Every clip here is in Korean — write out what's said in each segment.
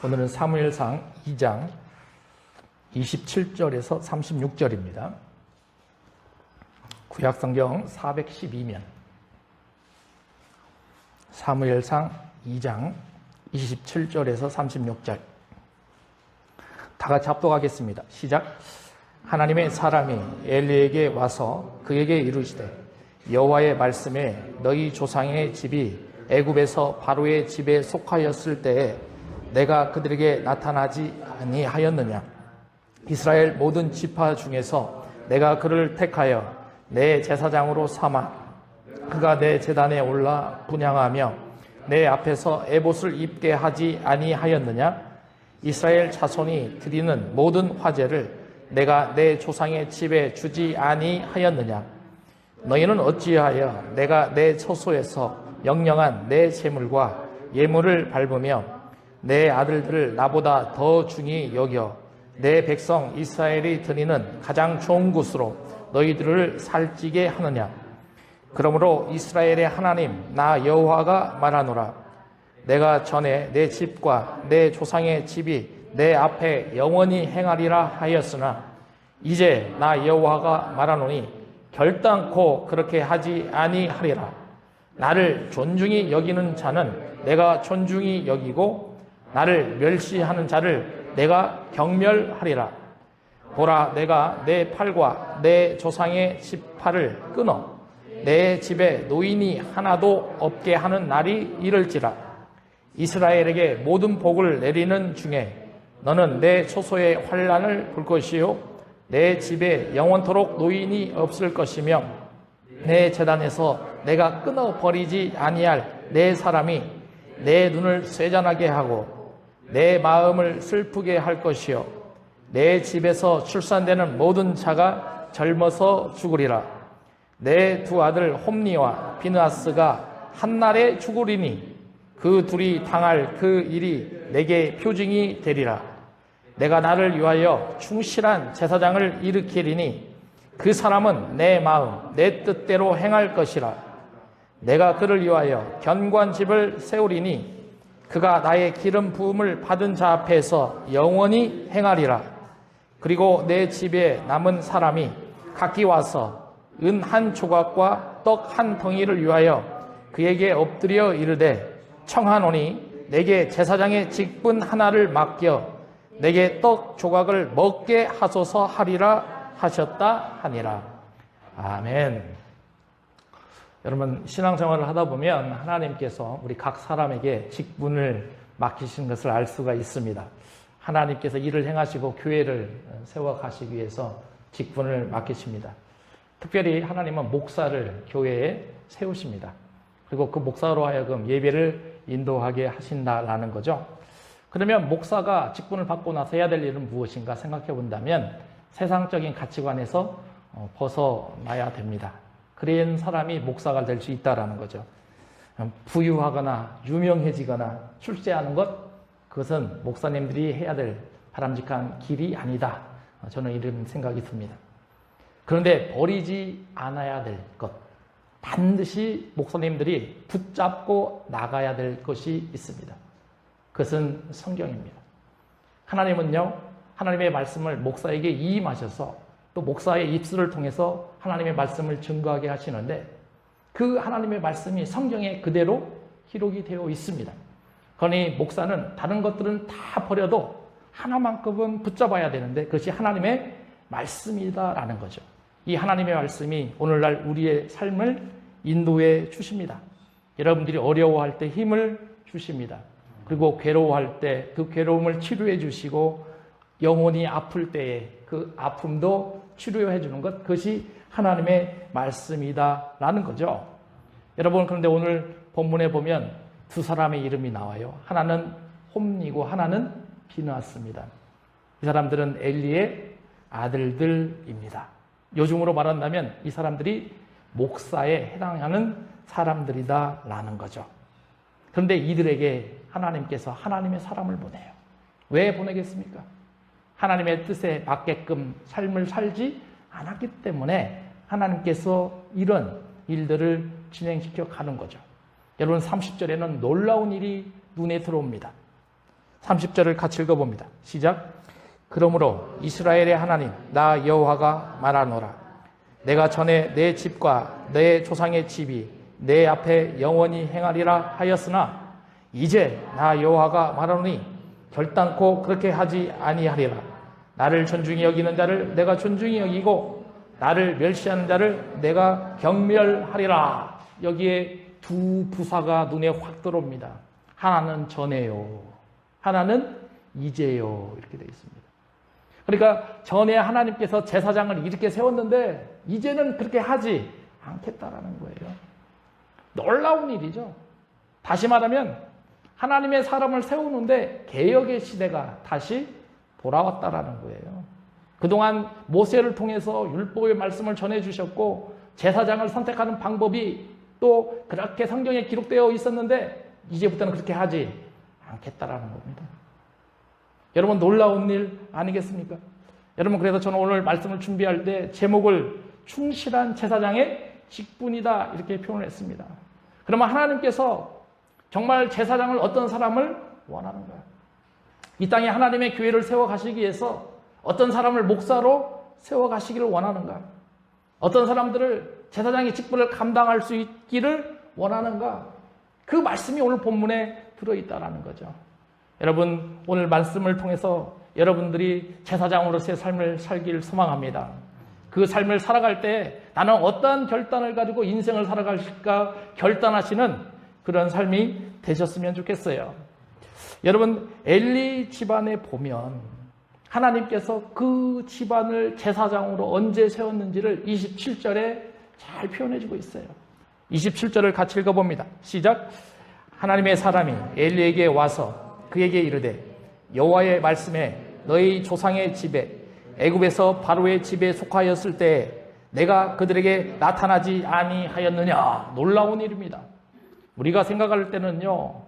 오늘은 사무엘상 2장 27절에서 36절입니다. 구약성경 412면 사무엘상 2장 27절에서 36절 다 같이 합독하겠습니다. 시작. 하나님의 사람이 엘리에게 와서 그에게 이르시되 여호와의 말씀에 너희 조상의 집이 애굽에서 바로의 집에 속하였을 때에 내가 그들에게 나타나지 아니하였느냐. 이스라엘 모든 지파 중에서 내가 그를 택하여 내 제사장으로 삼아 그가 내 제단에 올라 분향하며 내 앞에서 에봇을 입게 하지 아니하였느냐. 이스라엘 자손이 드리는 모든 화제를 내가 내 조상의 집에 주지 아니하였느냐. 너희는 어찌하여 내가 내 처소에서 영영한 내 재물과 예물을 밟으며 내 아들들을 나보다 더 중히 여겨 내 백성 이스라엘이 드리는 가장 좋은 곳으로 너희들을 살찌게 하느냐. 그러므로 이스라엘의 하나님 나 여호와가 말하노라. 내가 전에 내 집과 내 조상의 집이 내 앞에 영원히 행하리라 하였으나 이제 나 여호와가 말하노니 결단코 그렇게 하지 아니하리라. 나를 존중히 여기는 자는 내가 존중히 여기고 나를 멸시하는 자를 내가 경멸하리라. 보라, 내가 내 팔과 내 조상의 지팔을 끊어 내 집에 노인이 하나도 없게 하는 날이 이를지라. 이스라엘에게 모든 복을 내리는 중에 너는 내 초소의 환난을 볼 것이요 내 집에 영원토록 노인이 없을 것이며 내 제단에서 내가 끊어버리지 아니할 내 사람이 내 눈을 쇠잔하게 하고 내 마음을 슬프게 할 것이요 내 집에서 출산되는 모든 자가 젊어서 죽으리라. 내 두 아들 홈니와 비느하스가 한날에 죽으리니 그 둘이 당할 그 일이 내게 표징이 되리라. 내가 나를 위하여 충실한 제사장을 일으키리니 그 사람은 내 마음 내 뜻대로 행할 것이라. 내가 그를 위하여 견고한 집을 세우리니 그가 나의 기름 부음을 받은 자 앞에서 영원히 행하리라. 그리고 내 집에 남은 사람이 각기 와서 은 한 조각과 떡 한 덩이를 위하여 그에게 엎드려 이르되 청하노니 내게 제사장의 직분 하나를 맡겨 내게 떡 조각을 먹게 하소서 하리라 하셨다 하니라. 아멘. 여러분, 신앙생활을 하다 보면 하나님께서 우리 각 사람에게 직분을 맡기신 것을 알 수가 있습니다. 하나님께서 일을 행하시고 교회를 세워가시기 위해서 직분을 맡기십니다. 특별히 하나님은 목사를 교회에 세우십니다. 그리고 그 목사로 하여금 예배를 인도하게 하신다라는 거죠. 그러면 목사가 직분을 받고 나서 해야 될 일은 무엇인가 생각해 본다면 세상적인 가치관에서 벗어나야 됩니다. 그런 사람이 목사가 될 수 있다는 거죠. 부유하거나 유명해지거나 출세하는 것, 그것은 목사님들이 해야 될 바람직한 길이 아니다. 저는 이런 생각이 듭니다. 그런데 버리지 않아야 될 것, 반드시 목사님들이 붙잡고 나가야 될 것이 있습니다. 그것은 성경입니다. 하나님은요, 하나님의 말씀을 목사에게 이임하셔서 또 목사의 입술을 통해서 하나님의 말씀을 증거하게 하시는데 그 하나님의 말씀이 성경에 그대로 기록이 되어 있습니다. 그러니 목사는 다른 것들은 다 버려도 하나만큼은 붙잡아야 되는데 그것이 하나님의 말씀이다라는 거죠. 이 하나님의 말씀이 오늘날 우리의 삶을 인도해 주십니다. 여러분들이 어려워할 때 힘을 주십니다. 그리고 괴로워할 때 그 괴로움을 치료해 주시고 영혼이 아플 때에 그 아픔도 치료해 주는 것, 그것이 하나님의 말씀이다라는 거죠. 여러분, 그런데 오늘 본문에 보면 두 사람의 이름이 나와요. 하나는 홈니고 하나는 비느하스입니다. 이 사람들은 엘리의 아들들입니다. 요즘으로 말한다면 이 사람들이 목사에 해당하는 사람들이다라는 거죠. 그런데 이들에게 하나님께서 하나님의 사람을 보내요. 왜 보내겠습니까? 하나님의 뜻에 맞게끔 삶을 살지 않았기 때문에 하나님께서 이런 일들을 진행시켜 가는 거죠. 여러분, 30절에는 놀라운 일이 눈에 들어옵니다. 30절을 같이 읽어봅니다. 시작. 그러므로 이스라엘의 하나님 나 여호와가 말하노라. 내가 전에 내 집과 내 조상의 집이 내 앞에 영원히 행하리라 하였으나 이제 나 여호와가 말하노니 결단코 그렇게 하지 아니하리라. 나를 존중히 여기는 자를 내가 존중히 여기고 나를 멸시하는 자를 내가 경멸하리라. 여기에 두 부사가 눈에 확 들어옵니다. 하나는 전에요, 하나는 이제요. 이렇게 되어 있습니다. 그러니까 전에 하나님께서 제사장을 이렇게 세웠는데 이제는 그렇게 하지 않겠다라는 거예요. 놀라운 일이죠. 다시 말하면 하나님의 사람을 세우는데 개혁의 시대가 다시 돌아왔다라는 거예요. 그동안 모세를 통해서 율법의 말씀을 전해주셨고 제사장을 선택하는 방법이 또 그렇게 성경에 기록되어 있었는데 이제부터는 그렇게 하지 않겠다라는 겁니다. 여러분 놀라운 일 아니겠습니까? 여러분 그래서 저는 오늘 말씀을 준비할 때 제목을 충실한 제사장의 직분이다 이렇게 표현을 했습니다. 그러면 하나님께서 정말 제사장을 어떤 사람을 원하는가? 이 땅에 하나님의 교회를 세워가시기 위해서 어떤 사람을 목사로 세워가시기를 원하는가? 어떤 사람들을 제사장의 직분을 감당할 수 있기를 원하는가? 그 말씀이 오늘 본문에 들어있다는 거죠. 여러분 오늘 말씀을 통해서 여러분들이 제사장으로서의 삶을 살기를 소망합니다. 그 삶을 살아갈 때 나는 어떠한 결단을 가지고 인생을 살아갈까 결단하시는 그런 삶이 되셨으면 좋겠어요. 여러분 엘리 집안에 보면 하나님께서 그 집안을 제사장으로 언제 세웠는지를 27절에 잘 표현해주고 있어요. 27절을 같이 읽어봅니다. 시작. 하나님의 사람이 엘리에게 와서 그에게 이르되 여호와의 말씀에 너희 조상의 집에 애굽에서 바로의 집에 속하였을 때 내가 그들에게 나타나지 아니하였느냐. 놀라운 일입니다. 우리가 생각할 때는요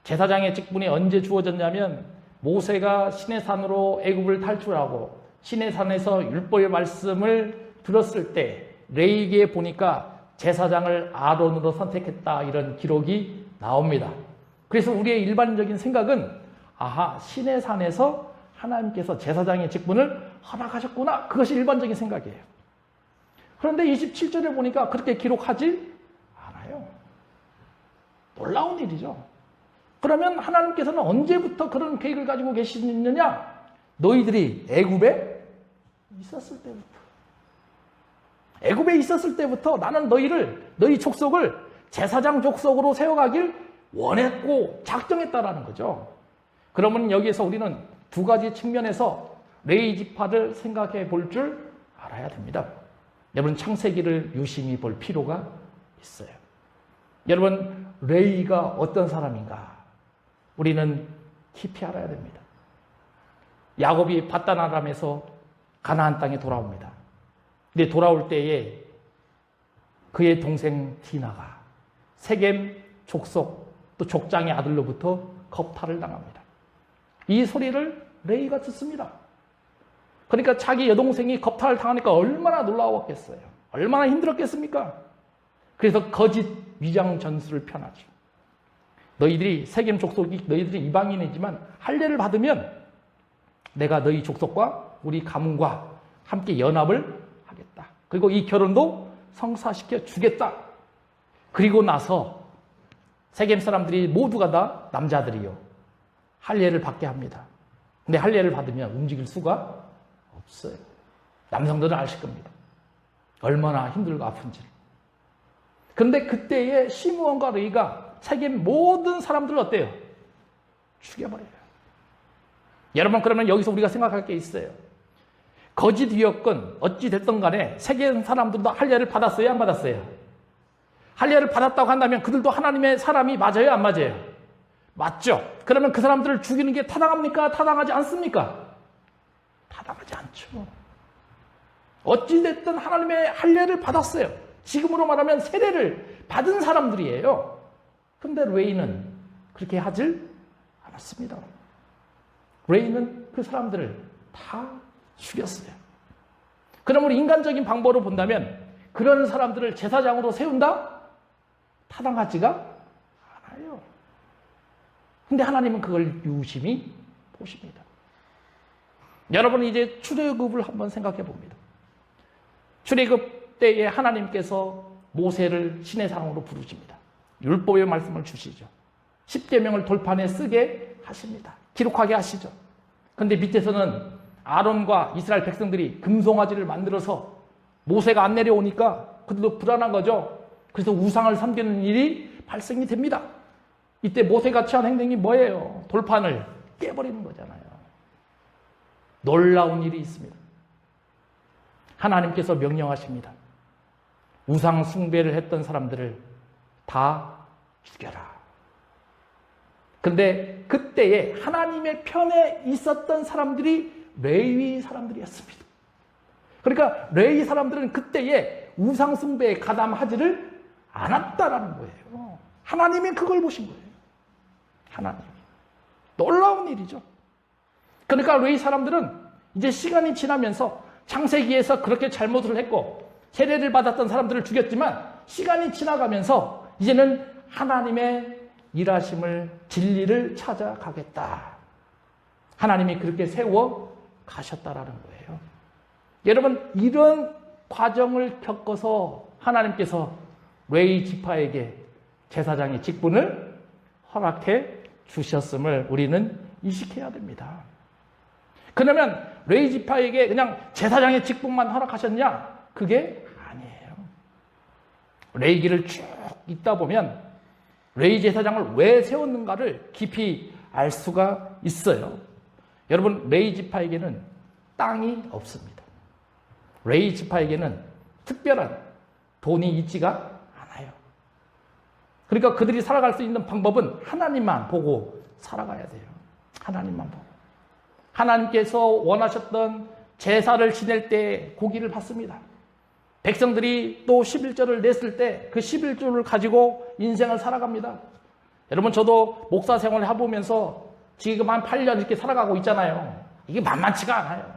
제사장의 직분이 언제 주어졌냐면 모세가 시내산으로 애굽을 탈출하고 시내산에서 율법의 말씀을 들었을 때 레위기에 보니까 제사장을 아론으로 선택했다 이런 기록이 나옵니다. 그래서 우리의 일반적인 생각은 아하 시내산에서 하나님께서 제사장의 직분을 허락하셨구나. 그것이 일반적인 생각이에요. 그런데 27절에 보니까 그렇게 기록하지 않아요. 놀라운 일이죠. 그러면 하나님께서는 언제부터 그런 계획을 가지고 계시느냐? 너희들이 애굽에 있었을 때부터. 애굽에 있었을 때부터 나는 너희 족속을 제사장 족속으로 세워가길 원했고 작정했다라는 거죠. 그러면 여기에서 우리는 두 가지 측면에서 레위 지파를 생각해 볼 줄 알아야 됩니다. 여러분 창세기를 유심히 볼 필요가 있어요. 여러분 레위가 어떤 사람인가? 우리는 깊이 알아야 됩니다. 야곱이 밧단 아람에서 가나안 땅에 돌아옵니다. 근데 돌아올 때에 그의 동생 디나가 세겜 족속 또 족장의 아들로부터 겁탈을 당합니다. 이 소리를 레위가 듣습니다. 그러니까 자기 여동생이 겁탈을 당하니까 얼마나 놀라웠겠어요. 얼마나 힘들었겠습니까? 그래서 거짓 위장 전술을 펴나죠. 너희들이 세겜 족속이 너희들이 이방인이지만 할례를 받으면 내가 너희 족속과 우리 가문과 함께 연합을 하겠다. 그리고 이 결혼도 성사시켜 주겠다. 그리고 나서 세겜 사람들이 모두가 다 남자들이요. 할례를 받게 합니다. 근데 할례를 받으면 움직일 수가 없어요. 남성들은 아실 겁니다. 얼마나 힘들고 아픈지를. 그런데 그때의 시므온과 레위가 세겜 모든 사람들을 어때요? 죽여버려요. 여러분 그러면 여기서 우리가 생각할 게 있어요. 거짓 위협건 어찌 됐든 간에 세겜 사람들도 할례를 받았어요? 안 받았어요? 할례를 받았다고 한다면 그들도 하나님의 사람이 맞아요? 안 맞아요? 맞죠? 그러면 그 사람들을 죽이는 게 타당합니까? 타당하지 않습니까? 타당하지 않죠. 어찌 됐든 하나님의 할례를 받았어요. 지금으로 말하면 세례를 받은 사람들이에요. 그런데 레위는 그렇게 하질 않았습니다. 레위는 그 사람들을 다 죽였어요. 그러므로 인간적인 방법으로 본다면 그런 사람들을 제사장으로 세운다? 타당하지가 않아요. 근데 하나님은 그걸 유심히 보십니다. 여러분 이제 출애굽을 한번 생각해 봅니다. 출애굽 때에 하나님께서 모세를 신의 사람으로 부르십니다. 율법의 말씀을 주시죠. 10계명을 돌판에 쓰게 하십니다. 기록하게 하시죠. 그런데 밑에서는 아론과 이스라엘 백성들이 금송아지를 만들어서 모세가 안 내려오니까 그들도 불안한 거죠. 그래서 우상을 섬기는 일이 발생이 됩니다. 이때 모세가 취한 행동이 뭐예요? 돌판을 깨버리는 거잖아요. 놀라운 일이 있습니다. 하나님께서 명령하십니다. 우상 숭배를 했던 사람들을 다 죽여라. 근데 그때에 하나님의 편에 있었던 사람들이 레위 사람들이었습니다. 그러니까 레위 사람들은 그때에 우상 숭배에 가담하지를 않았다라는 거예요. 하나님이 그걸 보신 거예요. 하나님. 놀라운 일이죠. 그러니까 레위 사람들은 이제 시간이 지나면서 창세기에서 그렇게 잘못을 했고 세례를 받았던 사람들을 죽였지만 시간이 지나가면서 이제는 하나님의 일하심을 진리를 찾아가겠다. 하나님이 그렇게 세워 가셨다라는 거예요. 여러분 이런 과정을 겪어서 하나님께서 레위 지파에게 제사장의 직분을 허락해 주셨음을 우리는 인식해야 됩니다. 그러면 레위 지파에게 그냥 제사장의 직분만 허락하셨냐? 그게 아니에요. 레위기를 쭉 읽다 보면 레위 제사장을 왜 세웠는가를 깊이 알 수가 있어요. 여러분 레위 지파에게는 땅이 없습니다. 레위 지파에게는 특별한 돈이 있지가 않아요. 그러니까 그들이 살아갈 수 있는 방법은 하나님만 보고 살아가야 돼요. 하나님만 보고. 하나님께서 원하셨던 제사를 지낼 때 고기를 받습니다. 백성들이 또 11조를 냈을 때 그 11조를 가지고 인생을 살아갑니다. 여러분 저도 목사 생활을 해보면서 지금 한 8년 이렇게 살아가고 있잖아요. 이게 만만치가 않아요.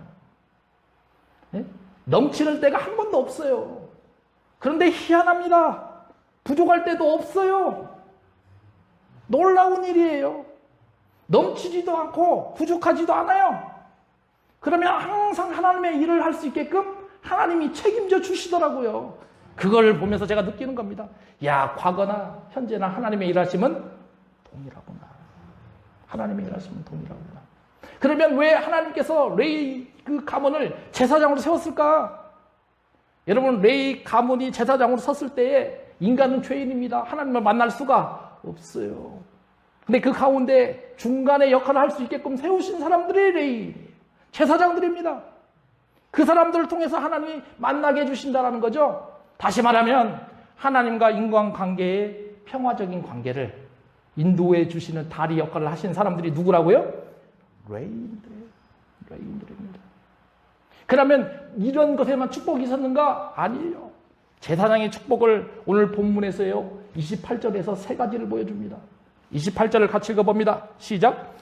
네? 넘치는 때가 한 번도 없어요. 그런데 희한합니다. 부족할 때도 없어요. 놀라운 일이에요. 넘치지도 않고 부족하지도 않아요. 그러면 항상 하나님의 일을 할 수 있게끔 하나님이 책임져 주시더라고요. 그걸 보면서 제가 느끼는 겁니다. 야, 과거나 현재나 하나님의 일하심은 동일하구나. 하나님의 일하심은 동일하구나. 그러면 왜 하나님께서 레위 그 가문을 제사장으로 세웠을까? 여러분 레위 가문이 제사장으로 섰을 때에 인간은 죄인입니다. 하나님을 만날 수가 없어요. 근데 그 가운데 중간에 역할을 할 수 있게끔 세우신 사람들이 레위 제사장들입니다. 그 사람들을 통해서 하나님이 만나게 해주신다는 거죠. 다시 말하면 하나님과 인간관계의 평화적인 관계를 인도해 주시는 다리 역할을 하신 사람들이 누구라고요? 레위인들입니다. 그러면 이런 것에만 축복이 있었는가? 아니에요. 제사장의 축복을 오늘 본문에서요 28절에서 세 가지를 보여줍니다. 28절을 같이 읽어봅니다. 시작.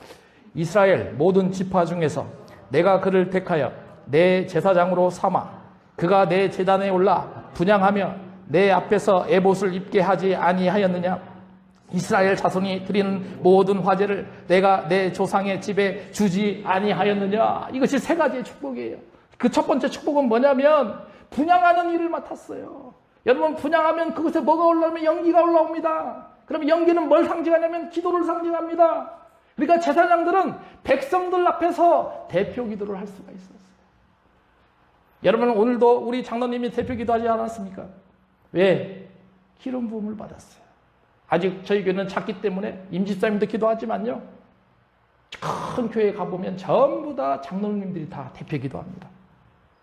이스라엘 모든 지파 중에서 내가 그를 택하여 내 제사장으로 삼아 그가 내 제단에 올라 분향하며 내 앞에서 에봇을 입게 하지 아니하였느냐? 이스라엘 자손이 드리는 모든 화제를 내가 내 조상의 집에 주지 아니하였느냐? 이것이 세 가지의 축복이에요. 그 첫 번째 축복은 뭐냐면 분향하는 일을 맡았어요. 여러분 분향하면 그것에 뭐가 올라오면 연기가 올라옵니다. 그럼 연기는 뭘 상징하냐면 기도를 상징합니다. 그러니까 제사장들은 백성들 앞에서 대표 기도를 할 수가 있었어요. 여러분 오늘도 우리 장로님이 대표 기도하지 않았습니까? 왜? 기름 부음을 받았어요. 아직 저희 교회는 작기 때문에 임집사님도 기도하지만요. 큰 교회에 가보면 전부 다 장로님들이 다 대표 기도합니다.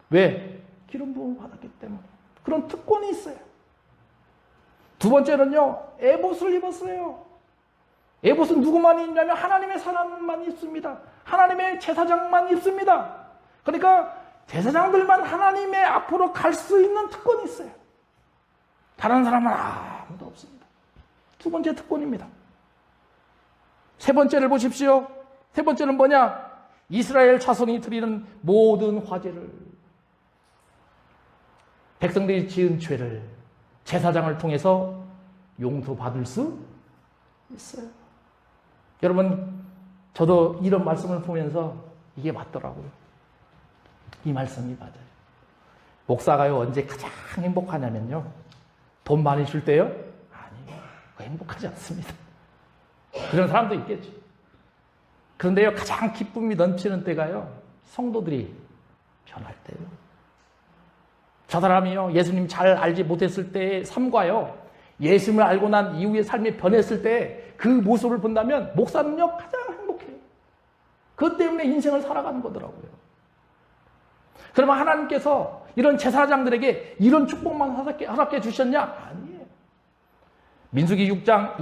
왜? 기름 부음을 받았기 때문에. 그런 특권이 있어요. 두 번째는요. 에봇을 입었어요. 에봇은 누구만 입냐면 하나님의 사람만 입습니다. 하나님의 제사장만 입습니다. 그러니까 제사장들만 하나님의 앞으로 갈 수 있는 특권이 있어요. 다른 사람은 아무도 없습니다. 두 번째 특권입니다. 세 번째를 보십시오. 세 번째는 뭐냐? 이스라엘 자손이 드리는 모든 화제를 백성들이 지은 죄를 제사장을 통해서 용서받을 수 있어요. 여러분, 저도 이런 말씀을 보면서 이게 맞더라고요. 이 말씀이 맞아요. 목사가요, 언제 가장 행복하냐면요, 돈 많이 줄 때요? 아니요. 행복하지 않습니다. 그런 사람도 있겠죠. 그런데요, 가장 기쁨이 넘치는 때가요, 성도들이 변할 때요. 저 사람이요, 예수님 잘 알지 못했을 때의 삶과요, 예수님을 알고 난 이후의 삶이 변했을 때 그 모습을 본다면 목사는요, 가장 행복해요. 그것 때문에 인생을 살아가는 거더라고요. 그러면 하나님께서 이런 제사장들에게 이런 축복만 허락해 주셨냐? 아니에요. 민수기 6장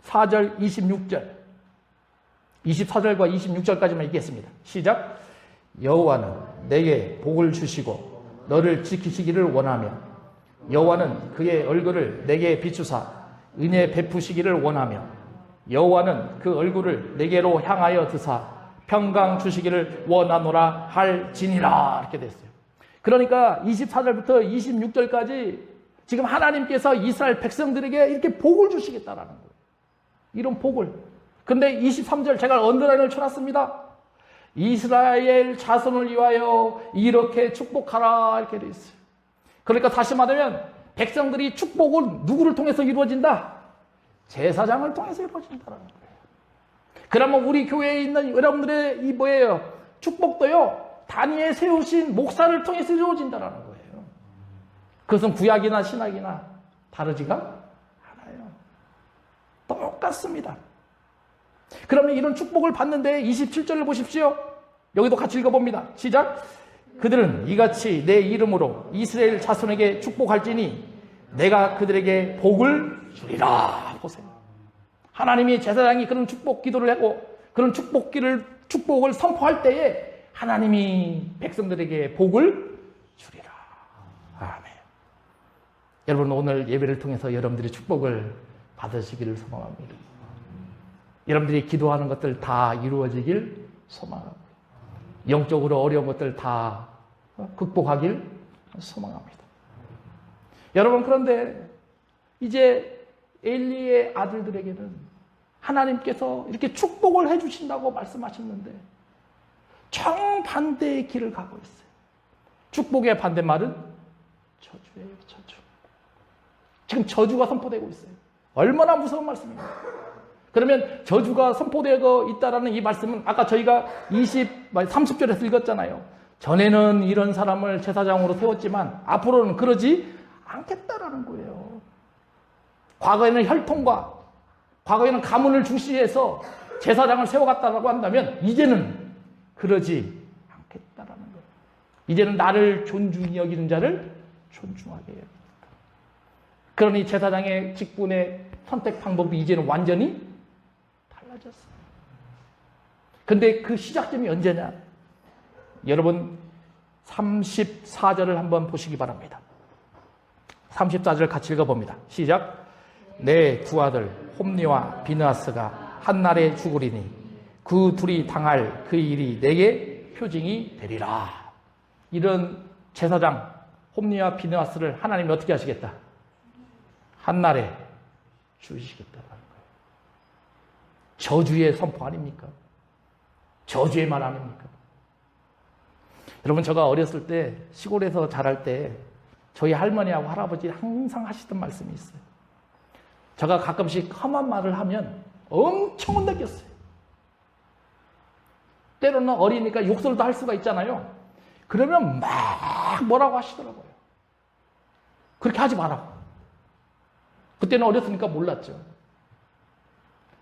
24절, 26절. 24절과 26절까지만 읽겠습니다. 시작. 여호와는 내게 복을 주시고 너를 지키시기를 원하며 여호와는 그의 얼굴을 내게 비추사 은혜 베푸시기를 원하며 여호와는 그 얼굴을 내게로 향하여 드사 평강 주시기를 원하노라 할지니라. 이렇게 됐어요. 그러니까 24절부터 26절까지 지금 하나님께서 이스라엘 백성들에게 이렇게 복을 주시겠다라는 거예요. 이런 복을. 근데 23절 제가 언더라인을 쳐놨습니다. 이스라엘 자손을 위하여 이렇게 축복하라 이렇게 되어 있어요. 그러니까 다시 말하면 백성들이 축복은 누구를 통해서 이루어진다? 제사장을 통해서 이루어진다는 거예요. 그러면 우리 교회에 있는 여러분들의 이 뭐예요? 축복도요, 단위에 세우신 목사를 통해서 이루어진다는 거예요. 그것은 구약이나 신약이나 다르지가 않아요. 똑같습니다. 그러면 이런 축복을 받는데 27절을 보십시오. 여기도 같이 읽어봅니다. 시작. 그들은 이같이 내 이름으로 이스라엘 자손에게 축복할지니 내가 그들에게 복을 주리라. 보세요. 하나님이 제사장이 그런 축복 기도를 하고 그런 축복을 선포할 때에 하나님이 백성들에게 복을 주리라. 아멘. 여러분, 오늘 예배를 통해서 여러분들이 축복을 받으시기를 소망합니다. 여러분들이 기도하는 것들 다 이루어지길 소망합니다. 영적으로 어려운 것들 다 극복하길 소망합니다. 여러분, 그런데 이제 엘리의 아들들에게는 하나님께서 이렇게 축복을 해주신다고 말씀하셨는데 정반대의 길을 가고 있어요. 축복의 반대말은 저주예요. 저주. 지금 저주가 선포되고 있어요. 얼마나 무서운 말씀입니까? 그러면 저주가 선포되고 있다라는 이 말씀은 아까 저희가 30절에서 읽었잖아요. 전에는 이런 사람을 제사장으로 세웠지만 앞으로는 그러지 않겠다라는 거예요. 과거에는 혈통과 과거에는 가문을 중시해서 제사장을 세워갔다라고 한다면 이제는 그러지 않겠다라는 거예요. 이제는 나를 존중히 여기는 자를 존중하게 해요. 그러니 제사장의 직분의 선택 방법이 이제는 완전히 달라졌어요. 근데 그 시작점이 언제냐? 여러분 34절을 한번 보시기 바랍니다. 34절 같이 읽어봅니다. 시작. 내 두 아들 홈니와 비느하스가 한날에 죽으리니 그 둘이 당할 그 일이 내게 표징이 되리라. 이런 제사장 홈니와 비느하스를 하나님이 어떻게 하시겠다? 한날에 죽이시겠다는 거예요. 저주의 선포 아닙니까? 저주의 말 아닙니까? 여러분, 제가 어렸을 때 시골에서 자랄 때 저희 할머니하고 할아버지 항상 하시던 말씀이 있어요. 제가 가끔씩 험한 말을 하면 엄청 혼냈겠어요. 때로는 어리니까 욕설도 할 수가 있잖아요. 그러면 막 뭐라고 하시더라고요. 그렇게 하지 마라고. 그때는 어렸으니까 몰랐죠.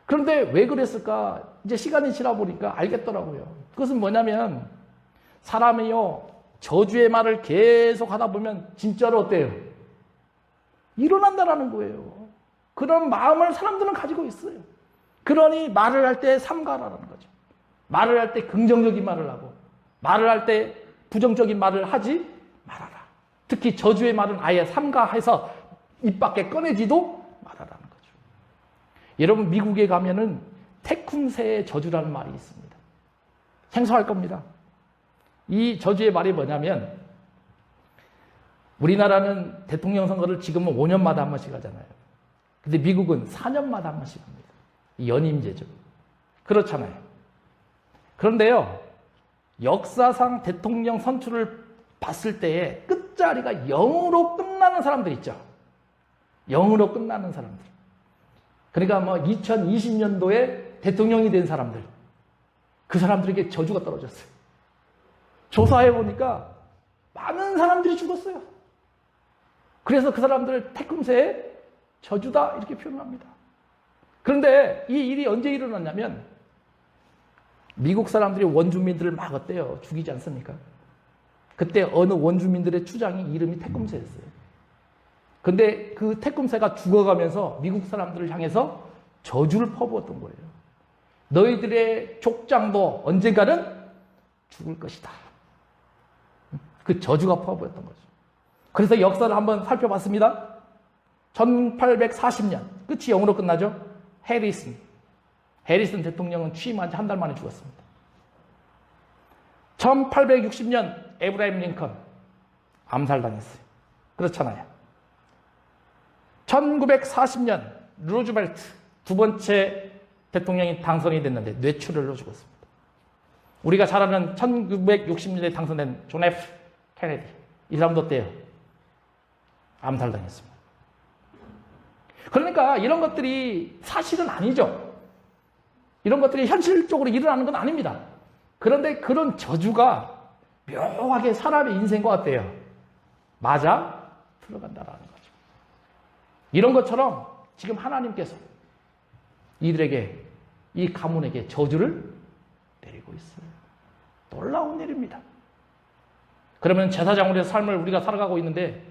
그런데 왜 그랬을까? 이제 시간이 지나 보니까 알겠더라고요. 그것은 뭐냐면 사람이요, 저주의 말을 계속 하다 보면 진짜로 어때요? 일어난다라는 거예요. 그런 마음을 사람들은 가지고 있어요. 그러니 말을 할 때 삼가라는 거죠. 말을 할 때 긍정적인 말을 하고 말을 할 때 부정적인 말을 하지 말아라. 특히 저주의 말은 아예 삼가해서 입 밖에 꺼내지도 말아라는 거죠. 여러분, 미국에 가면은 태쿵새의 저주라는 말이 있습니다. 생소할 겁니다. 이 저주의 말이 뭐냐면, 우리나라는 대통령 선거를 지금은 5년마다 한 번씩 하잖아요. 근데 미국은 4년마다 한 번씩 합니다. 연임제죠. 그렇잖아요. 그런데요, 역사상 대통령 선출을 봤을 때에 끝자리가 0으로 끝나는 사람들 있죠. 0으로 끝나는 사람들. 그러니까 뭐 2020년도에 대통령이 된 사람들. 그 사람들에게 저주가 떨어졌어요. 조사해보니까 많은 사람들이 죽었어요. 그래서 그 사람들을 태큼새에 저주다 이렇게 표현합니다. 그런데 이 일이 언제 일어났냐면 미국 사람들이 원주민들을 막 어때요? 죽이지 않습니까? 그때 어느 원주민들의 추장이 이름이 태꿈새였어요. 근데 그 태꿈새가 죽어가면서 미국 사람들을 향해서 저주를 퍼부었던 거예요. 너희들의 족장도 언젠가는 죽을 것이다. 그 저주가 퍼부었던 거죠. 그래서 역사를 한번 살펴봤습니다. 1840년, 끝이 0으로 끝나죠. 해리슨 대통령은 취임한 지 한 달 만에 죽었습니다. 1860년 에브라임 링컨 암살당했어요. 그렇잖아요. 1940년 루즈벨트 두 번째 대통령이 당선이 됐는데 뇌출혈로 죽었습니다. 우리가 잘 아는 1960년대에 당선된 존 F 케네디, 이 사람도 어때요? 암살당했습니다. 그러니까 이런 것들이 사실은 아니죠. 이런 것들이 현실적으로 일어나는 건 아닙니다. 그런데 그런 저주가 묘하게 사람의 인생과 어때요? 맞아 들어간다라는 거죠. 이런 것처럼 지금 하나님께서 이들에게, 이 가문에게 저주를 내리고 있어요. 놀라운 일입니다. 그러면 제사장으로의 삶을 우리가 살아가고 있는데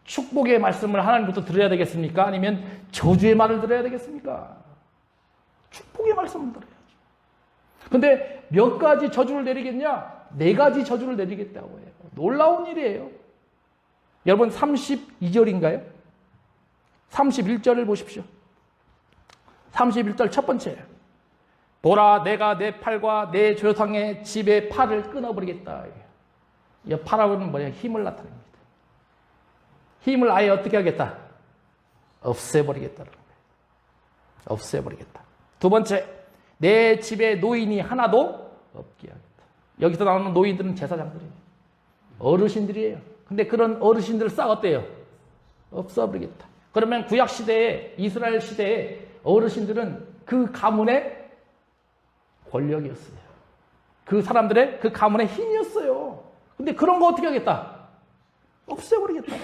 축복의 말씀을 하나님부터 들어야 되겠습니까? 아니면 저주의 말을 들어야 되겠습니까? 축복의 말씀을 들어야죠. 근데 몇 가지 저주를 내리겠냐? 4가지 저주를 내리겠다고 해요. 놀라운 일이에요. 여러분 32절인가요? 31절을 보십시오. 31절 첫 번째. 보라, 내가 내 팔과 내 조상의 집의 팔을 끊어버리겠다. 이 팔하고는 뭐냐? 힘을 나타냅니다. 힘을 아예 어떻게 하겠다? 없애버리겠다는 거예요. 없애버리겠다. 두 번째, 내 집에 노인이 하나도 없게 하겠다. 여기서 나오는 노인들은 제사장들이에요. 어르신들이에요. 근데 그런 어르신들을 싹 어때요? 없애버리겠다. 그러면 구약시대에, 이스라엘 시대에 어르신들은 그 가문의 권력이었어요. 그 사람들의 그 가문의 힘이었어요. 근데 그런 거 어떻게 하겠다? 없애버리겠다.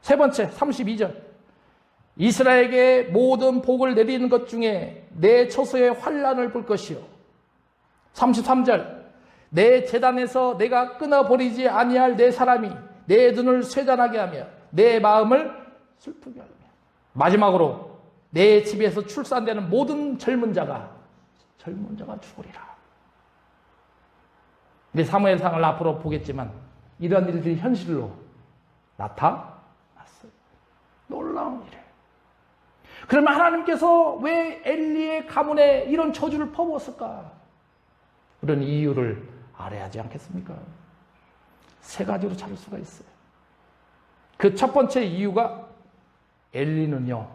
세 번째, 32절. 이스라엘에게 모든 복을 내리는 것 중에 내 처소에 환란을 볼 것이요. 33절. 내 제단에서 내가 끊어버리지 아니할 내 사람이 내 눈을 쇠잔하게 하며 내 마음을 슬프게 하며. 마지막으로 내 집에서 출산되는 모든 젊은 자가 죽으리라. 근데 사무엘상을 앞으로 보겠지만 이런 일들이 현실로 나타났어요. 놀라운 일이에요. 그러면 하나님께서 왜 엘리의 가문에 이런 저주를 퍼부었을까? 그런 이유를 알아야 하지 않겠습니까? 3가지로 찾을 수가 있어요. 그 첫 번째 이유가 엘리는요,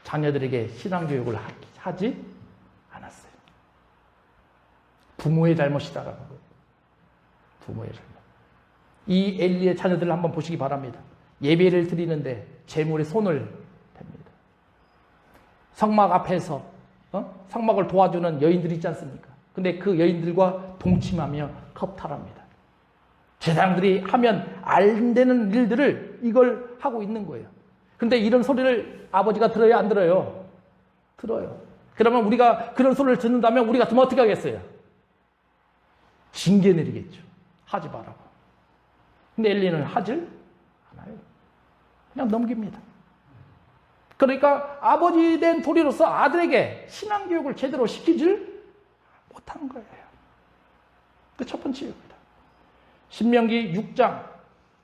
자녀들에게 신앙교육을 하지 않았어요. 부모의 잘못이다라는 거예요. 부모의 잘못. 이 엘리의 자녀들을 한번 보시기 바랍니다. 예배를 드리는데 제물에 손을 댑니다. 성막 앞에서 성막을 도와주는 여인들이 있지 않습니까? 근데 그 여인들과 동침하며 겁탈합니다. 제사장들이 하면 안 되는 일들을 이걸 하고 있는 거예요. 근데 이런 소리를 아버지가 들어야 안 들어요? 들어요. 그러면 우리가 그런 소리를 듣는다면 우리 같으면 어떻게 하겠어요? 징계 내리겠죠. 하지 말라고. 근데 엘리는 하질 않아요. 그냥 넘깁니다. 그러니까 아버지 된 도리로서 아들에게 신앙교육을 제대로 시키질 못한 거예요. 그 첫 번째 이유입니다. 신명기 6장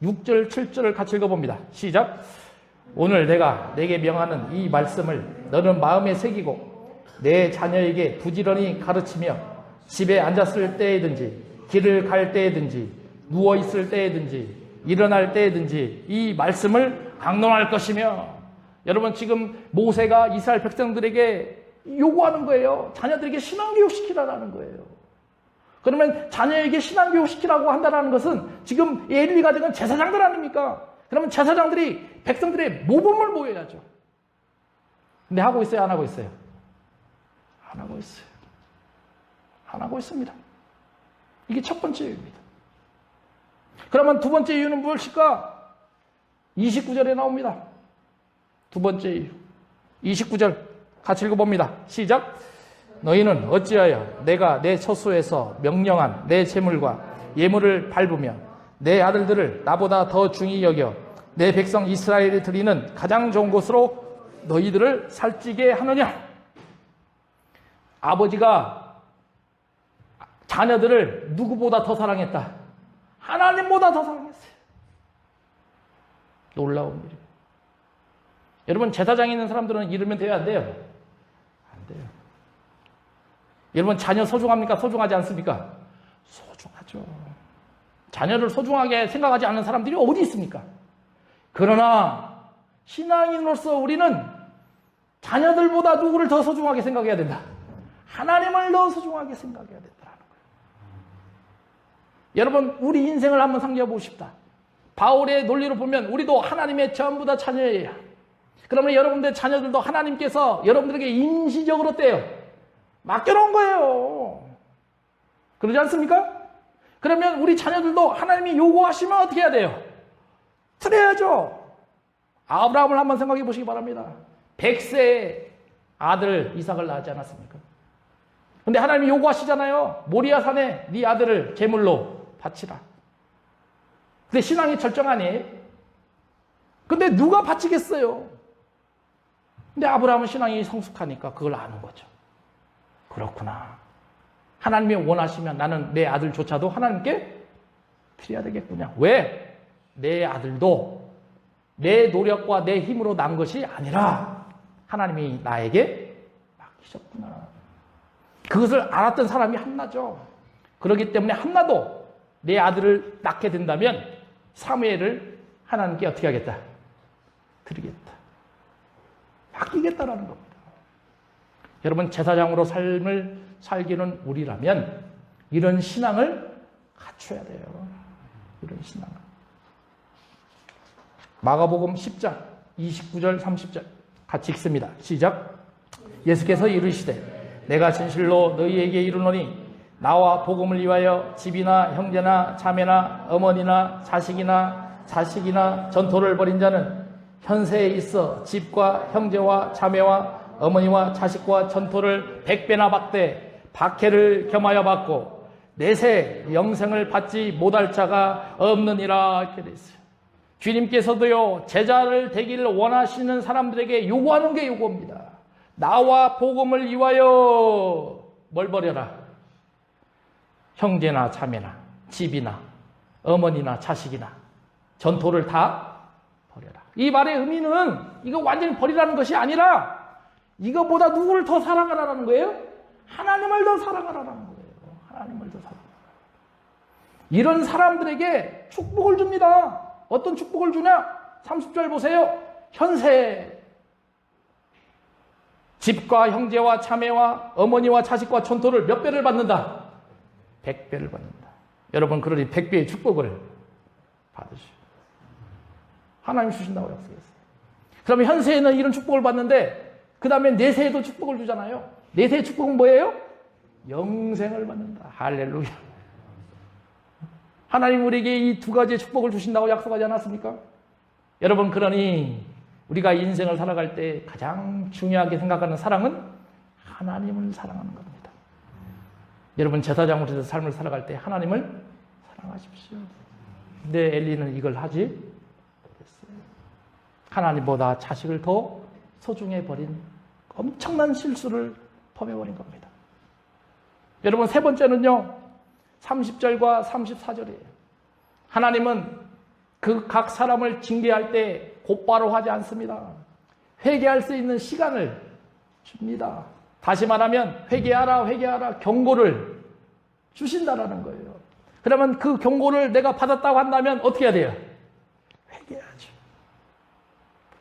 6절 7절을 같이 읽어봅니다. 시작. 오늘 내가 내게 명하는 이 말씀을 너는 마음에 새기고 내 자녀에게 부지런히 가르치며 집에 앉았을 때에든지 길을 갈 때에든지 누워있을 때에든지 일어날 때에든지 이 말씀을 강론할 것이며. 여러분 지금 모세가 이스라엘 백성들에게 요구하는 거예요. 자녀들에게 신앙교육 시키라는 거예요. 그러면 자녀에게 신앙교육 시키라고 한다는 것은 지금 엘리가 된 제사장들 아닙니까? 그러면 제사장들이 백성들의 모범을 보여야죠. 근데 하고 있어요? 안 하고 있어요? 안 하고 있어요. 안 하고 있습니다. 이게 첫 번째 이유입니다. 그러면 두 번째 이유는 무엇일까? 29절에 나옵니다. 두 번째 이유. 29절 같이 읽어봅니다. 시작. 너희는 어찌하여 내가 내 처소에서 명령한 내 재물과 예물을 밟으며 내 아들들을 나보다 더 중히 여겨 내 백성 이스라엘이 드리는 가장 좋은 곳으로 너희들을 살찌게 하느냐? 아버지가 자녀들을 누구보다 더 사랑했다. 하나님보다 더 사랑했어요. 놀라운 일이에요. 여러분, 제사장에 있는 사람들은 이러면 돼요, 안 돼요? 안 돼요. 여러분, 자녀 소중합니까? 소중하지 않습니까? 소중하죠. 자녀를 소중하게 생각하지 않는 사람들이 어디 있습니까? 그러나 신앙인으로서 우리는 자녀들보다 누구를 더 소중하게 생각해야 된다. 하나님을 더 소중하게 생각해야 된다는 거예요. 여러분, 우리 인생을 한번 상기해보고 싶다. 바울의 논리로 보면 우리도 하나님의 전부 다 자녀예요. 그러면 여러분들 자녀들도 하나님께서 여러분들에게 임시적으로 떼요. 맡겨놓은 거예요. 그러지 않습니까? 그러면 우리 자녀들도 하나님이 요구하시면 어떻게 해야 돼요? 드려야죠. 아브라함을 한번 생각해 보시기 바랍니다. 100세의 아들 이삭을 낳지 않았습니까? 근데 하나님이 요구하시잖아요. 모리아 산에 네 아들을 제물로 바치라. 근데 신앙이 절정 아니에요? 근데 누가 바치겠어요? 근데 아브라함은 신앙이 성숙하니까 그걸 아는 거죠. 그렇구나. 하나님이 원하시면 나는 내 아들조차도 하나님께 드려야 되겠구나. 왜? 내 아들도 내 노력과 내 힘으로 난 것이 아니라 하나님이 나에게 맡기셨구나. 그것을 알았던 사람이 한나죠. 그렇기 때문에 한나도 내 아들을 낳게 된다면 사무엘을 하나님께 어떻게 하겠다? 드리겠다. 맡기겠다라는 겁니다. 여러분, 제사장으로 삶을 살기는 우리라면 이런 신앙을 갖춰야 돼요. 이런 신앙을. 마가복음 10장 29절 30절 같이 읽습니다. 시작. 예수께서 이르시되 내가 진실로 너희에게 이르노니 나와 복음을 위하여 집이나 형제나 자매나 어머니나 자식이나 전토를 벌인 자는 현세에 있어 집과 형제와 자매와 어머니와 자식과 전토를 100배나 받되 박해를 겸하여 받고 내세 영생을 받지 못할 자가 없느니라. 이렇게 돼 있어요. 주님께서도요, 제자를 되기를 원하시는 사람들에게 요구하는 게 요구입니다. 나와 복음을 위하여 뭘 버려라? 형제나 자매나 집이나 어머니나 자식이나 전토를 다 버려라. 이 말의 의미는 이거 완전히 버리라는 것이 아니라 이거보다 누구를 더 사랑하라는 거예요? 하나님을 더 사랑하라는 거예요. 하나님을 더 사랑하라. 이런 사람들에게 축복을 줍니다. 어떤 축복을 주냐? 30절 보세요. 현세 집과 형제와 자매와 어머니와 자식과 전토를 몇 배를 받는다? 100배를 받는다. 여러분, 그러니 100배의 축복을 받으시오. 하나님 주신다고 약속했어요. 그러면 현세에는 이런 축복을 받는데 그 다음에 내세에도 축복을 주잖아요. 내세의 축복은 뭐예요? 영생을 받는다. 할렐루야. 하나님 우리에게 이 두 가지의 축복을 주신다고 약속하지 않았습니까? 여러분, 그러니 우리가 인생을 살아갈 때 가장 중요하게 생각하는 사랑은 하나님을 사랑하는 겁니다. 여러분, 제사장으로서 삶을 살아갈 때 하나님을 사랑하십시오. 근데 엘리는 이걸 하지 못했어요. 하나님보다 자식을 더 소중해 버린 엄청난 실수를 범해버린 겁니다. 여러분, 세 번째는요, 30절과 34절이에요. 하나님은 그 각 사람을 징계할 때 곧바로 하지 않습니다. 회개할 수 있는 시간을 줍니다. 다시 말하면 회개하라 경고를 주신다라는 거예요. 그러면 그 경고를 내가 받았다고 한다면 어떻게 해야 돼요? 회개하죠.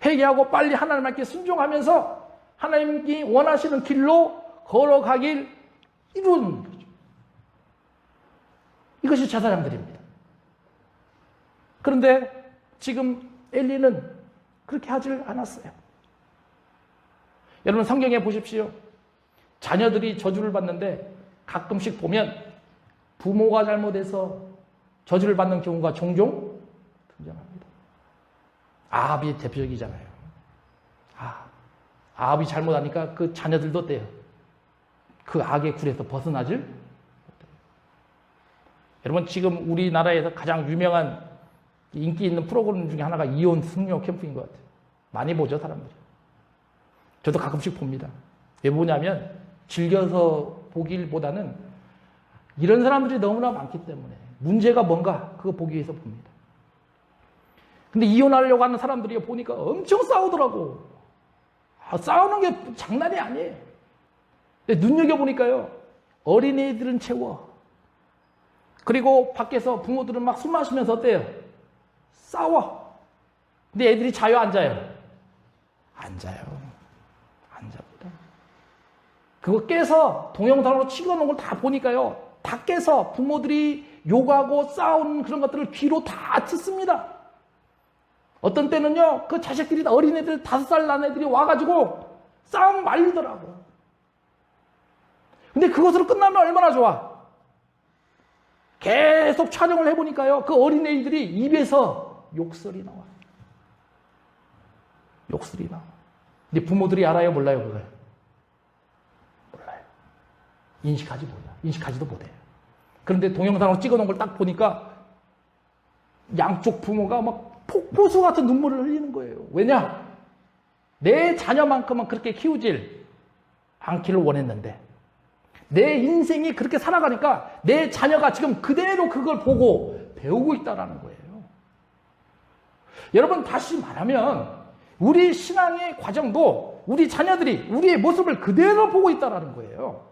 회개하고 빨리 하나님께 순종하면서 하나님이 원하시는 길로 걸어가길 이루는 거죠. 이것이 제사장들입니다. 그런데 지금 엘리는 그렇게 하질 않았어요. 여러분 성경에 보십시오. 자녀들이 저주를 받는데 가끔씩 보면 부모가 잘못해서 저주를 받는 경우가 종종 등장합니다. 아합이 대표적이잖아요. 아합이 잘못하니까 그 자녀들도 어때요? 그 악의 굴에서 벗어나질 못해요. 여러분 지금 우리나라에서 가장 유명한 인기 있는 프로그램 중에 하나가 이혼 승려 캠프인 것 같아요. 많이 보죠, 사람들이. 저도 가끔씩 봅니다. 왜 보냐면 즐겨서 보기보다는 이런 사람들이 너무나 많기 때문에 문제가 뭔가 그거 보기 위해서 봅니다. 근데 이혼하려고 하는 사람들이 보니까 엄청 싸우더라고. 싸우는 게 장난이 아니에요. 근데 눈여겨보니까요, 어린이들은 채워. 그리고 밖에서 부모들은 막 술 마시면서 어때요? 싸워. 근데 애들이 자요, 안 자요? 안 자요. 안 잡니다. 그거 깨서 동영상으로 찍어놓은 걸 다 보니까요, 다 깨서 부모들이 욕하고 싸우는 그런 것들을 귀로 다 듣습니다. 어떤 때는요, 그 자식들이 어린애들 5살 난 애들이 와가지고 싸움 말리더라고요. 근데 그것으로 끝나면 얼마나 좋아. 계속 촬영을 해보니까요, 그 어린애들이 입에서 욕설이 나와요. 욕설이 나와. 근데 부모들이 알아요, 몰라요, 그걸? 몰라요. 인식하지도 못해요. 그런데 동영상으로 찍어놓은 걸 딱 보니까 양쪽 부모가 막 폭포수 같은 눈물을 흘리는 거예요. 왜냐? 내 자녀만큼은 그렇게 키우질 않기를 원했는데 내 인생이 그렇게 살아가니까 내 자녀가 지금 그대로 그걸 보고 배우고 있다는 거예요. 여러분 다시 말하면 우리 신앙의 과정도 우리 자녀들이 우리의 모습을 그대로 보고 있다는 거예요.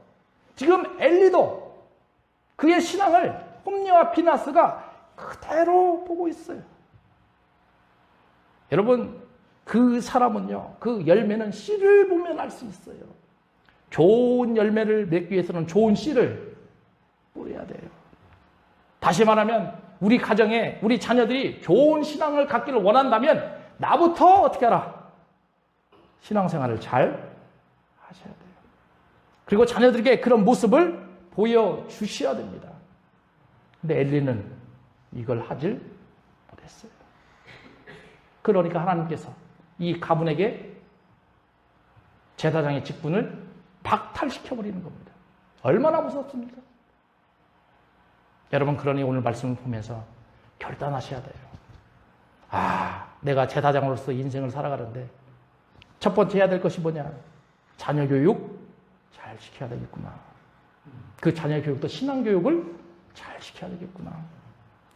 지금 엘리도 그의 신앙을 홈리와 피나스가 그대로 보고 있어요. 여러분 그 사람은요, 그 열매는 씨를 보면 알 수 있어요. 좋은 열매를 맺기 위해서는 좋은 씨를 뿌려야 돼요. 다시 말하면 우리 가정에 우리 자녀들이 좋은 신앙을 갖기를 원한다면 나부터 어떻게 하라? 신앙생활을 잘 하셔야 돼요. 그리고 자녀들에게 그런 모습을 보여주셔야 됩니다. 근데 엘리는 이걸 하질 못했어요. 그러니까 하나님께서 이 가문에게 제사장의 직분을 박탈시켜버리는 겁니다. 얼마나 무섭습니까? 여러분 그러니 오늘 말씀을 보면서 결단하셔야 돼요. 내가 제사장으로서 인생을 살아가는데 첫 번째 해야 될 것이 뭐냐? 자녀 교육 잘 시켜야 되겠구나. 그 자녀 교육도 신앙 교육을 잘 시켜야 되겠구나.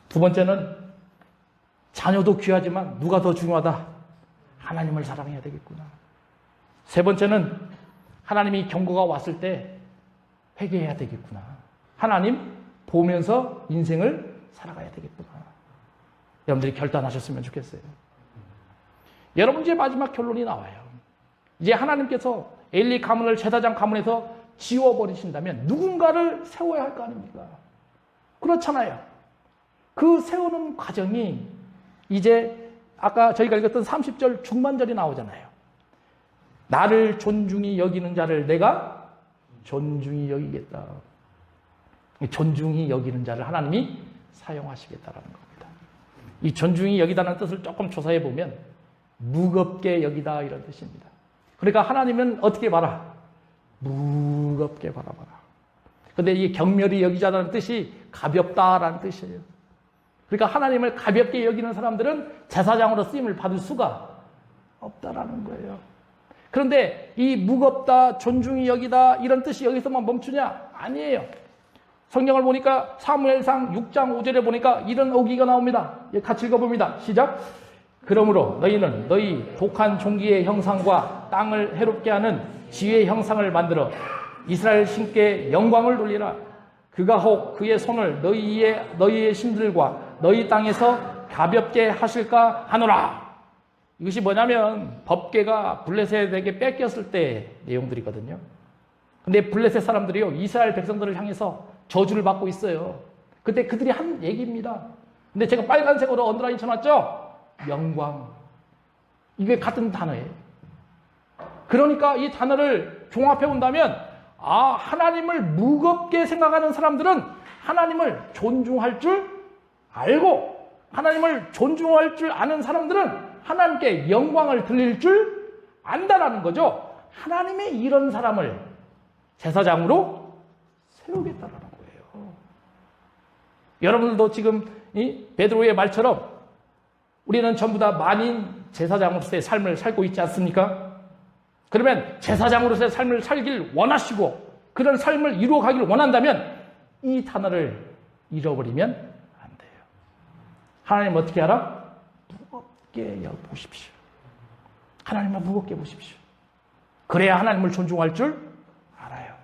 두 번째는 자녀도 귀하지만 누가 더 중요하다? 하나님을 사랑해야 되겠구나. 세 번째는 하나님이 경고가 왔을 때 회개해야 되겠구나. 하나님 보면서 인생을 살아가야 되겠구나. 여러분들이 결단하셨으면 좋겠어요. 여러분 이제 마지막 결론이 나와요. 이제 하나님께서 엘리 가문을 제사장 가문에서 지워버리신다면 누군가를 세워야 할 거 아닙니까? 그렇잖아요. 그 세우는 과정이 이제 아까 저희가 읽었던 30절 중반절이 나오잖아요. 나를 존중히 여기는 자를 내가 존중히 여기겠다. 존중히 여기는 자를 하나님이 사용하시겠다라는 겁니다. 이 존중히 여기다는 뜻을 조금 조사해 보면 무겁게 여기다 이런 뜻입니다. 그러니까 하나님은 어떻게 봐라? 무겁게 바라봐라. 그런데 이 경멸히 여기자라는 뜻이 가볍다라는 뜻이에요. 그러니까 하나님을 가볍게 여기는 사람들은 제사장으로 쓰임을 받을 수가 없다라는 거예요. 그런데 이 무겁다, 존중히 여기다 이런 뜻이 여기서만 멈추냐? 아니에요. 성경을 보니까 사무엘상 6장 5절에 보니까 이런 어기가 나옵니다. 같이 읽어봅니다. 시작. 그러므로 너희는 너희 독한 종기의 형상과 땅을 해롭게 하는 지혜의 형상을 만들어 이스라엘 신께 영광을 돌리라. 그가 혹 그의 손을 너희의 신들과 너희 땅에서 가볍게 하실까 하노라. 이것이 뭐냐면 법궤가 블레셋에게 뺏겼을 때 내용들이거든요. 근데 블레셋 사람들이요, 이스라엘 백성들을 향해서 저주를 받고 있어요. 그때 그들이 한 얘기입니다. 근데 제가 빨간색으로 언더라인 쳐놨죠? 영광. 이게 같은 단어예요. 그러니까 이 단어를 종합해 본다면, 하나님을 무겁게 생각하는 사람들은 하나님을 존중할 줄 알고, 하나님을 존중할 줄 아는 사람들은 하나님께 영광을 드릴 줄 안다라는 거죠. 하나님의 이런 사람을 제사장으로 세우겠다라는 거예요. 여러분들도 지금 이 베드로의 말처럼 우리는 전부 다 만인 제사장으로서의 삶을 살고 있지 않습니까? 그러면 제사장으로서의 삶을 살길 원하시고 그런 삶을 이루어가길 원한다면 이 단어를 잃어버리면 안 돼요. 하나님 어떻게 알아? 무겁게 보십시오. 하나님을 무겁게 보십시오. 그래야 하나님을 존중할 줄 알아요.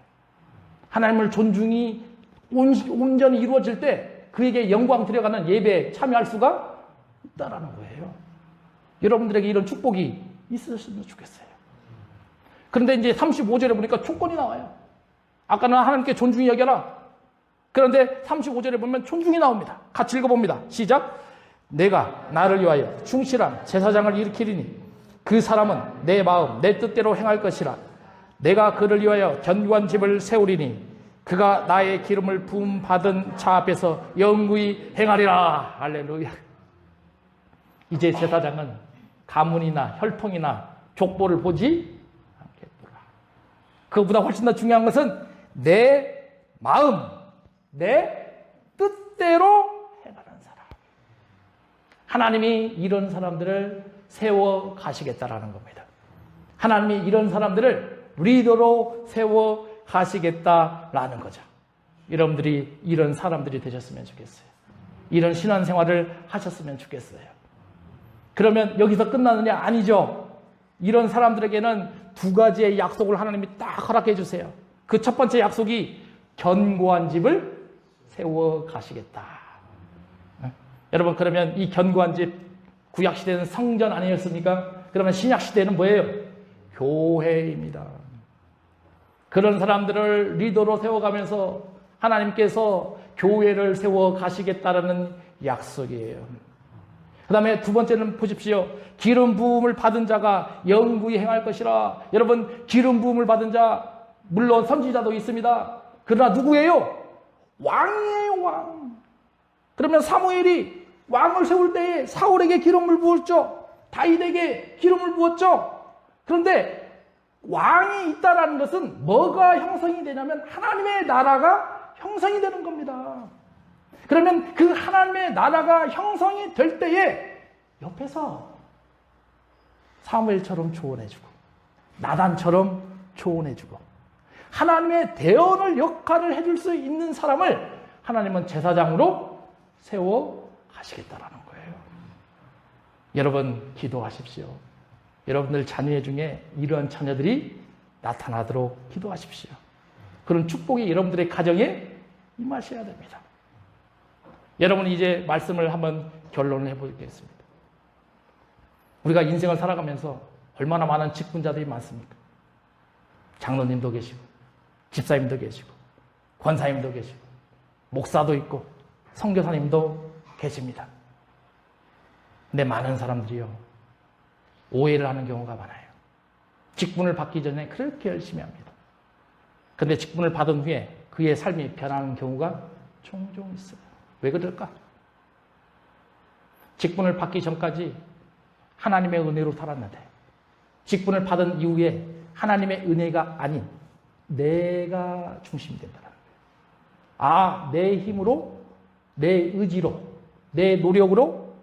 하나님을 존중이 온전히 이루어질 때 그에게 영광 들여가는 예배에 참여할 수가 있다라는 거예요. 여러분들에게 이런 축복이 있으셨으면 좋겠어요. 그런데 이제 35절에 보니까 조건이 나와요. 아까는 하나님께 존중히 여겨라. 그런데 35절에 보면 존중이 나옵니다. 같이 읽어봅니다. 시작. 내가 나를 위하여 충실한 제사장을 일으키리니 그 사람은 내 마음 내 뜻대로 행할 것이라. 내가 그를 위하여 견고한 집을 세우리니 그가 나의 기름을 부음 받은 자 앞에서 영구히 행하리라. 할렐루야. 이제 제사장은 가문이나 혈통이나 족보를 보지 않겠더라. 그보다 훨씬 더 중요한 것은 내 마음, 내 뜻대로 행하는 사람. 하나님이 이런 사람들을 세워 가시겠다라는 겁니다. 하나님이 이런 사람들을 리더로 세워 가시겠다라는 거죠. 여러분들이 이런 사람들이 되셨으면 좋겠어요. 이런 신앙생활을 하셨으면 좋겠어요. 그러면 여기서 끝나느냐? 아니죠. 이런 사람들에게는 두 가지의 약속을 하나님이 딱 허락해 주세요. 그 첫 번째 약속이 견고한 집을 세워 가시겠다. 여러분, 그러면 이 견고한 집, 구약시대는 성전 아니었습니까? 그러면 신약시대는 뭐예요? 교회입니다. 그런 사람들을 리더로 세워가면서 하나님께서 교회를 세워 가시겠다라는 약속이에요. 그 다음에 두 번째는 보십시오. 기름 부음을 받은 자가 영구히 행할 것이라. 여러분, 기름 부음을 받은 자, 물론 선지자도 있습니다. 그러나 누구예요? 왕이에요, 왕. 그러면 사무엘이 왕을 세울 때에 사울에게 기름을 부었죠. 다윗에게 기름을 부었죠. 그런데 왕이 있다라는 것은 뭐가 형성이 되냐면 하나님의 나라가 형성이 되는 겁니다. 그러면 그 하나님의 나라가 형성이 될 때에 옆에서 사무엘처럼 조언해주고 나단처럼 조언해주고 하나님의 대언을 역할을 해줄 수 있는 사람을 하나님은 제사장으로 세워 가시겠다라는 거예요. 여러분, 기도하십시오. 여러분들 자녀 중에 이러한 자녀들이 나타나도록 기도하십시오. 그런 축복이 여러분들의 가정에 임하셔야 됩니다. 여러분, 이제 말씀을 한번 결론을 해보겠습니다. 우리가 인생을 살아가면서 얼마나 많은 직분자들이 많습니까? 장로님도 계시고 집사님도 계시고 권사님도 계시고 목사도 있고 선교사님도 계십니다. 근데 많은 사람들이요, 오해를 하는 경우가 많아요. 직분을 받기 전에 그렇게 열심히 합니다. 그런데 직분을 받은 후에 그의 삶이 변하는 경우가 종종 있어요. 왜 그럴까? 직분을 받기 전까지 하나님의 은혜로 살았는데 직분을 받은 이후에 하나님의 은혜가 아닌 내가 중심이 된다는 거예요. 내 힘으로, 내 의지로, 내 노력으로,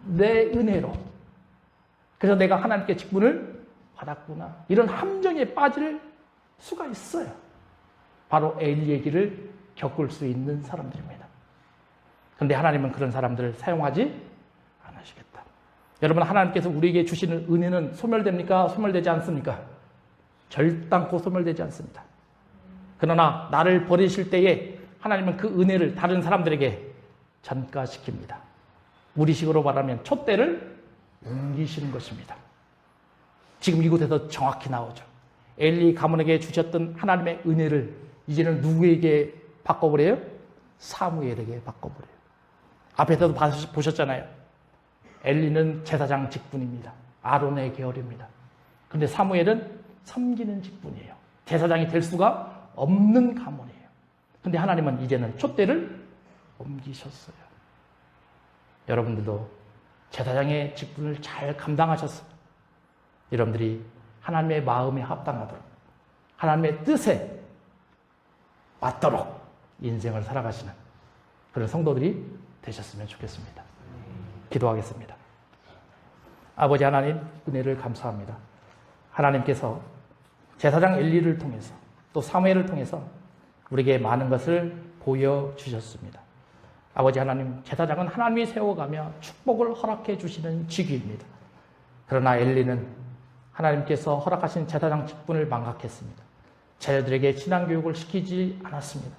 내 은혜로, 그래서 내가 하나님께 직분을 받았구나. 이런 함정에 빠질 수가 있어요. 바로 엘리의 길을 겪을 수 있는 사람들입니다. 그런데 하나님은 그런 사람들을 사용하지 않으시겠다. 여러분, 하나님께서 우리에게 주시는 은혜는 소멸됩니까? 소멸되지 않습니까? 절단코 소멸되지 않습니다. 그러나 나를 버리실 때에 하나님은 그 은혜를 다른 사람들에게 전가시킵니다. 우리식으로 말하면 촛대를 옮기시는 것입니다. 지금 이곳에서 정확히 나오죠. 엘리 가문에게 주셨던 하나님의 은혜를 이제는 누구에게 바꿔버려요? 사무엘에게 바꿔버려요. 앞에서도 보셨잖아요. 엘리는 제사장 직분입니다. 아론의 계열입니다. 그런데 사무엘은 섬기는 직분이에요. 제사장이 될 수가 없는 가문이에요. 그런데 하나님은 이제는 촛대를 옮기셨어요. 여러분들도 제사장의 직분을 잘 감당하셨어요. 여러분들이 하나님의 마음에 합당하도록 하나님의 뜻에 맞도록 인생을 살아가시는 그런 성도들이 되셨으면 좋겠습니다. 기도하겠습니다. 아버지 하나님, 은혜를 감사합니다. 하나님께서 제사장 엘리를 통해서 또 사무엘을 통해서 우리에게 많은 것을 보여주셨습니다. 아버지 하나님, 제사장은 하나님이 세워가며 축복을 허락해 주시는 직위입니다. 그러나 엘리는 하나님께서 허락하신 제사장 직분을 망각했습니다. 자녀들에게 신앙교육을 시키지 않았습니다.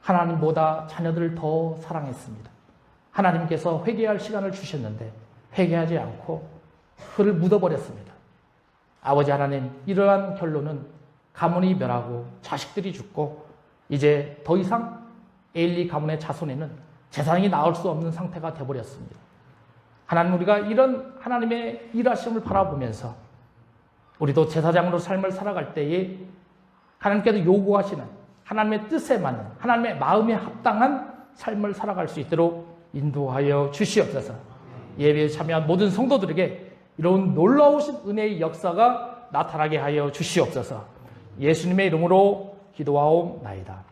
하나님보다 자녀들을 더 사랑했습니다. 하나님께서 회개할 시간을 주셨는데 회개하지 않고 그를 묻어버렸습니다. 아버지 하나님, 이러한 결론은 가문이 멸하고 자식들이 죽고 이제 더 이상 엘리 가문의 자손에는 제사장이 나올 수 없는 상태가 되어버렸습니다. 하나님, 우리가 이런 하나님의 일하심을 바라보면서 우리도 제사장으로 삶을 살아갈 때에 하나님께서 요구하시는 하나님의 뜻에 맞는 하나님의 마음에 합당한 삶을 살아갈 수 있도록 인도하여 주시옵소서. 예배에 참여한 모든 성도들에게 이런 놀라우신 은혜의 역사가 나타나게 하여 주시옵소서. 예수님의 이름으로 기도하옵나이다.